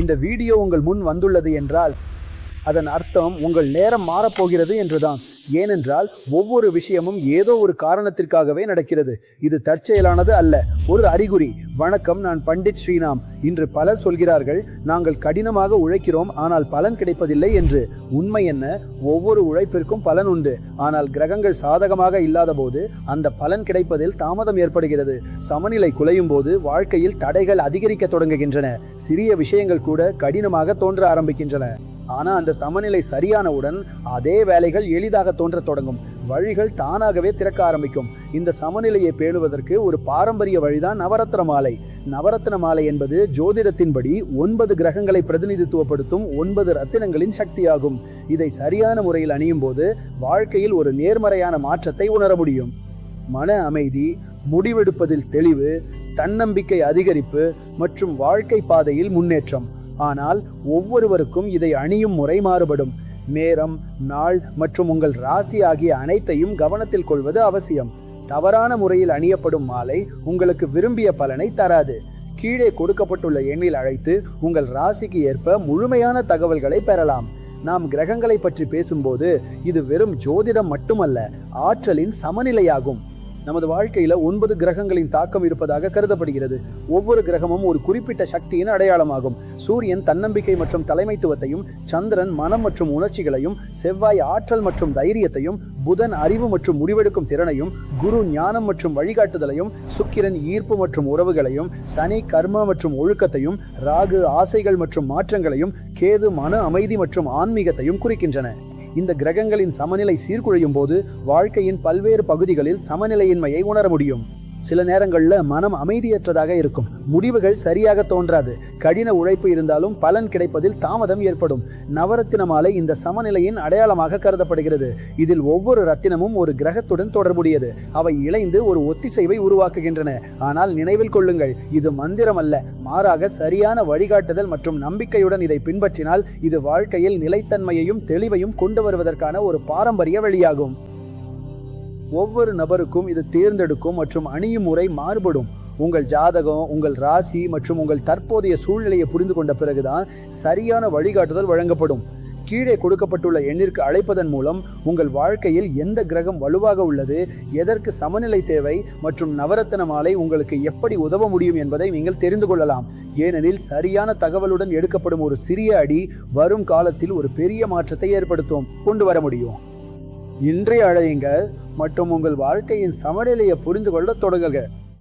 இந்த வீடியோ உங்கள் முன் வந்துள்ளது என்றால் அதன் அர்த்தம் உங்கள் நேரம் மாறப்போகிறது என்றுதான். ஏனென்றால் ஒவ்வொரு விஷயமும் ஏதோ ஒரு காரணத்திற்காகவே நடக்கிறது. இது தற்செயலானது அல்ல, ஒரு அறிகுறி. வணக்கம், நான் பண்டிட் ஸ்ரீராம். இன்று பலர் சொல்கிறார்கள், நாங்கள் கடினமாக உழைக்கிறோம் ஆனால் பலன் கிடைப்பதில்லை என்று. உண்மை என்ன? ஒவ்வொரு உழைப்பிற்கும் பலன் உண்டு. ஆனால் கிரகங்கள் சாதகமாக இல்லாத போது அந்த பலன் கிடைப்பதில் தாமதம் ஏற்படுகிறது. சமநிலை குலையும் போது வாழ்க்கையில் தடைகள் அதிகரிக்க தொடங்குகின்றன. சிறிய விஷயங்கள் கூட கடினமாக தோன்ற ஆரம்பிக்கின்றன. ஆனால் அந்த சமநிலை சரியானவுடன் அதே வேலைகள் எளிதாக தோன்ற தொடங்கும். வழிகள் தானாகவே திறக்க ஆரம்பிக்கும். இந்த சமநிலையை பேணுவதற்கு ஒரு பாரம்பரிய வழிதான் நவரத்ன மாலை. நவரத்ன மாலை என்பது ஜோதிடத்தின்படி 9 கிரகங்களை பிரதிநிதித்துவப்படுத்தும் 9 ரத்தினங்களின் சக்தியாகும். இதை சரியான முறையில் அணியும் போது வாழ்க்கையில் ஒரு நேர்மறையான மாற்றத்தை உணர முடியும். மன அமைதி, முடிவெடுப்பதில் தெளிவு, தன்னம்பிக்கை அதிகரிப்பு மற்றும் வாழ்க்கை பாதையில் முன்னேற்றம். ஆனால் ஒவ்வொருவருக்கும் இதை அணியும் முறை மாறுபடும். நேரம், நாள் மற்றும் உங்கள் ராசி ஆகிய அனைத்தையும் கவனத்தில் கொள்வது அவசியம். தவறான முறையில் அணியப்படும் மாலை உங்களுக்கு விரும்பிய பலனை தராது. கீழே கொடுக்கப்பட்டுள்ள எண்ணில் அழைத்து உங்கள் ராசிக்கு ஏற்ப முழுமையான தகவல்களை பெறலாம். நாம் கிரகங்களை பற்றி பேசும்போது இது வெறும் ஜோதிடம் மட்டுமல்ல, ஆற்றலின் சமநிலையாகும். நமது வாழ்க்கையில 9 கிரகங்களின் தாக்கம் இருப்பதாக கருதப்படுகிறது. ஒவ்வொரு கிரகமும் ஒரு குறிப்பிட்ட சக்தியின் அடையாளமாகும். சூரியன் தன்னம்பிக்கை மற்றும் தலைமைத்துவத்தையும், சந்திரன் மனம் மற்றும் உணர்ச்சிகளையும், செவ்வாய் ஆற்றல் மற்றும் தைரியத்தையும், புதன் அறிவு மற்றும் முடிவெடுக்கும் திறனையும், குரு ஞானம் மற்றும் வழிகாட்டுதலையும், சுக்கிரன் ஈர்ப்பு மற்றும் உறவுகளையும், சனி கர்ம மற்றும் ஒழுக்கத்தையும், ராகு ஆசைகள் மற்றும் மாற்றங்களையும், கேது மன அமைதி மற்றும் ஆன்மீகத்தையும் குறிக்கின்றன. இந்த கிரகங்களின் சமநிலை சீர்குலையும் போது வாழ்க்கையின் பல்வேறு பகுதிகளில் சமநிலையின்மையை உணர முடியும். சில நேரங்களில் மனம் அமைதியற்றதாக இருக்கும். முடிவுகள் சரியாக தோன்றாது. கடின உழைப்பு இருந்தாலும் பலன் கிடைப்பதில் தாமதம் ஏற்படும். நவரத்தின மாலை இந்த சமநிலையின் அடையாளமாக கருதப்படுகிறது. இதில் ஒவ்வொரு ரத்தினமும் ஒரு கிரகத்துடன் தொடர்புடையது. அவை இணைந்து ஒரு ஒத்திசைவை உருவாக்குகின்றன. ஆனால் நினைவில் கொள்ளுங்கள், இது மந்திரம் அல்ல. மாறாக சரியான வழிகாட்டுதல் மற்றும் நம்பிக்கையுடன் இதை பின்பற்றினால் இது வாழ்க்கையில் நிலைத்தன்மையையும் தெளிவையும் கொண்டு வருவதற்கான ஒரு பாரம்பரிய வழியாகும். ஒவ்வொரு நபருக்கும் இது தேர்ந்தெடுக்கும் மற்றும் அணியும் முறை மாறுபடும். உங்கள் ஜாதகம், உங்கள் ராசி மற்றும் உங்கள் தற்போதைய சூழ்நிலையை புரிந்து கொண்ட பிறகுதான் சரியான வழிகாட்டுதல் வழங்கப்படும். கீழே கொடுக்கப்பட்டுள்ள எண்ணிற்கு அழைப்பதன் மூலம் உங்கள் வாழ்க்கையில் எந்த கிரகம் வலுவாக உள்ளது, எதற்கு சமநிலை தேவை மற்றும் நவரத்தின மாலை உங்களுக்கு எப்படி உதவ முடியும் என்பதை நீங்கள் தெரிந்து கொள்ளலாம். ஏனெனில் சரியான தகவலுடன் எடுக்கப்படும் ஒரு சிறிய அடி வரும் காலத்தில் ஒரு பெரிய மாற்றத்தை கொண்டு வர முடியும். இன்றைய அழையுங்க மற்றும் உங்கள் வாழ்க்கையின் சமநிலையை புரிந்து கொள்ள தொடங்குங்க.